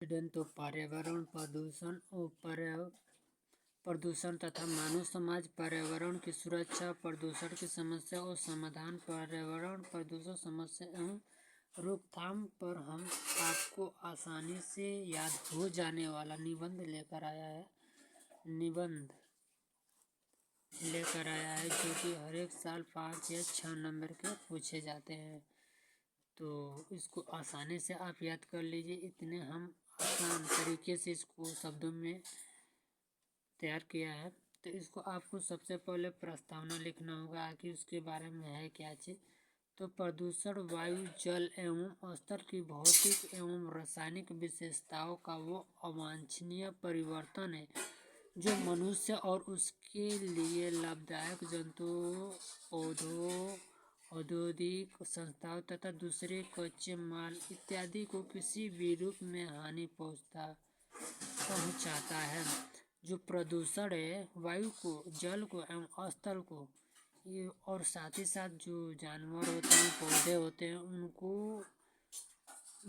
तो पर्यावरण प्रदूषण तथा मानव समाज पर्यावरण की सुरक्षा, प्रदूषण की समस्या और समाधान, पर्यावरण प्रदूषण समस्या एवं रोकथाम पर हम आपको आसानी से याद हो जाने वाला निबंध लेकर आया है जो कि हर एक साल 5 या 6 नंबर के पूछे जाते हैं। तो इसको आसानी से आप याद कर लीजिए। इतने हम आसान तरीके से इसको शब्दों में तैयार किया है। तो इसको आपको सबसे पहले प्रस्तावना लिखना होगा कि उसके बारे में है क्या चीज़। तो प्रदूषण वायु, जल एवं स्थल की भौतिक एवं रासायनिक विशेषताओं का वो अवांछनीय परिवर्तन है जो मनुष्य और उसके लिए लाभदायक जंतुओं, पौधों, औद्योगिक संस्थाओं तथा दूसरे कच्चे माल इत्यादि को किसी भी रूप में हानि पहुंचाता है। जो प्रदूषण है वायु को, जल को एवं स्थल को, ये और साथ ही साथ जो जानवर होते हैं, पौधे होते हैं, उनको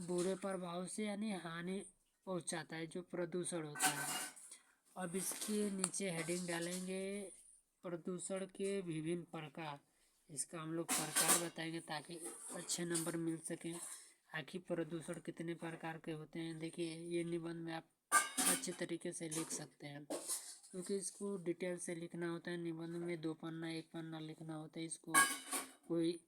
बुरे प्रभाव से यानी हानि पहुंचाता है जो प्रदूषण होता है। अब इसके नीचे हेडिंग डालेंगे प्रदूषण के विभिन्न प्रकार। इसका हम लोग प्रकार बताएंगे ताकि अच्छे नंबर मिल सकें। आखिर प्रदूषण कितने प्रकार के होते हैं, देखिए ये निबंध में आप अच्छे तरीके से लिख सकते हैं, क्योंकि इसको डिटेल से लिखना होता है। निबंध में 2 पन्ना 1 पन्ना लिखना होता है। इसको कोई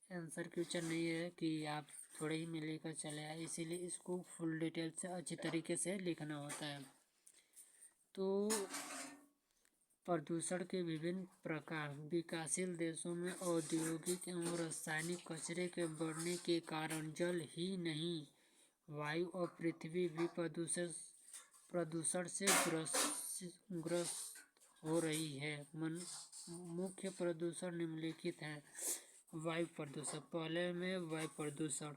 आंसर क्वेश्चन नहीं है कि आप थोड़े ही में लेकर चले आए, इसीलिए इसको फुल डिटेल से अच्छे तरीके से लिखना होता है। तो प्रदूषण के विभिन्न प्रकार। विकासशील देशों में औद्योगिक एवं रासायनिक कचरे के बढ़ने के कारण जल ही नहीं, वायु और पृथ्वी भी प्रदूषण से ग्रस्त हो रही है। मुख्य प्रदूषण निम्नलिखित हैं। वायु प्रदूषण। पहले में वायु प्रदूषण।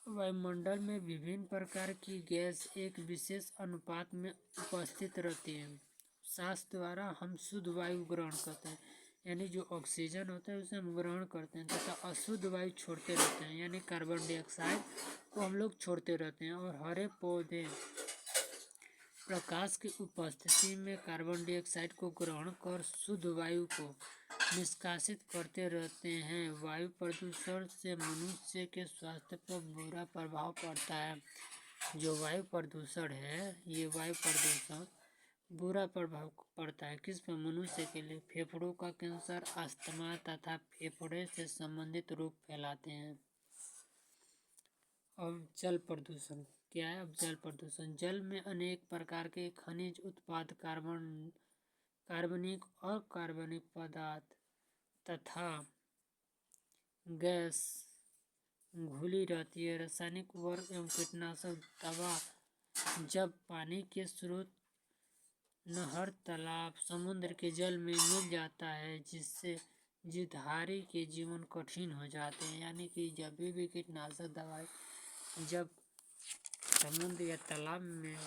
वायुमंडल में विभिन्न प्रकार की गैस एक विशेष अनुपात में उपस्थित रहती हैं। सांस द्वारा हम शुद्ध वायु ग्रहण करते हैं, यानी जो ऑक्सीजन होता है उसे हम ग्रहण करते हैं, तथा अशुद्ध वायु छोड़ते रहते हैं, यानी कार्बन डाइऑक्साइड को हम लोग छोड़ते रहते हैं। और हरे पौधे प्रकाश की उपस्थिति में कार्बन डाइऑक्साइड को ग्रहण कर शुद्ध वायु को निष्कासित करते रहते हैं। वायु प्रदूषण से मनुष्य के स्वास्थ्य पर बुरा प्रभाव पड़ता है। जो वायु प्रदूषण है, ये वायु प्रदूषण बुरा प्रभाव पड़ता है किस पर? मनुष्य के लिए। फेफड़ों का कैंसर, अस्थमा तथा फेफड़े से संबंधित रोग फैलाते हैं। अब जल प्रदूषण क्या है? अब जल प्रदूषण। जल में अनेक प्रकार के खनिज उत्पाद, कार्बनिक और कार्बनिक पदार्थ तथा गैस घुली रहती है। रासायनिक उर्वरक एवं कीटनाशक दवा जब पानी के स्रोत, नहर, तालाब, समुद्र के जल में मिल जाता है, जिससे जीवधारी के जीवन कठिन हो जाते हैं। यानी कि जब भी कीटनाशक दवाई जब समुद्र या तालाब में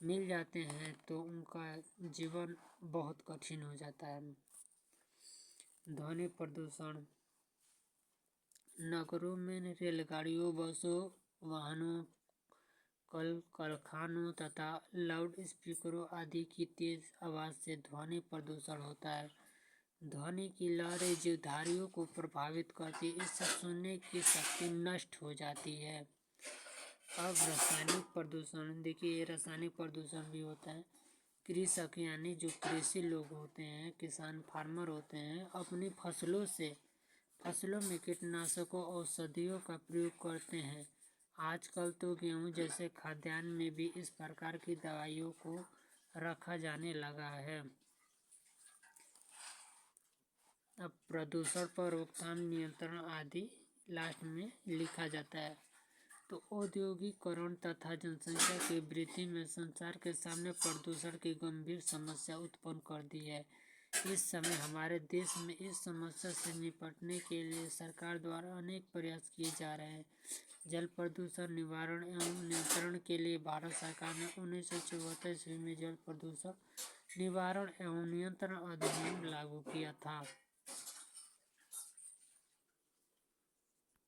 मिल जाते हैं तो उनका जीवन बहुत कठिन हो जाता है। ध्वनि प्रदूषण। नगरों में रेलगाड़ियों, बसों, वाहनों, कारखानों तथा लाउड स्पीकरों आदि की तेज आवाज़ से ध्वनि प्रदूषण होता है। ध्वनि की लहरें जीवधारियों को प्रभावित करती है, इससे सुनने की शक्ति नष्ट हो जाती है। अब रासायनिक प्रदूषण। देखिए रासायनिक प्रदूषण भी होता है। कृषक यानी जो कृषि लोग होते हैं, किसान फार्मर होते हैं, अपनी फसलों में कीटनाशकों और औषधियों का प्रयोग करते हैं। आजकल तो गेहूं जैसे खाद्यान्न में भी इस प्रकार की दवाइयों को रखा जाने लगा है। अब प्रदूषण पर रोकथाम, नियंत्रण आदि लास्ट में लिखा जाता है। तो औद्योगिकरण तथा जनसंख्या की वृद्धि में संसार के सामने प्रदूषण की गंभीर समस्या उत्पन्न कर दी है। इस समय हमारे देश में इस समस्या से निपटने के लिए सरकार द्वारा अनेक प्रयास किए जा रहे हैं। जल प्रदूषण निवारण एवं नियंत्रण के लिए भारत सरकार ने 1974 ईस्वी में जल प्रदूषण निवारण एवं नियंत्रण अधिनियम लागू किया था।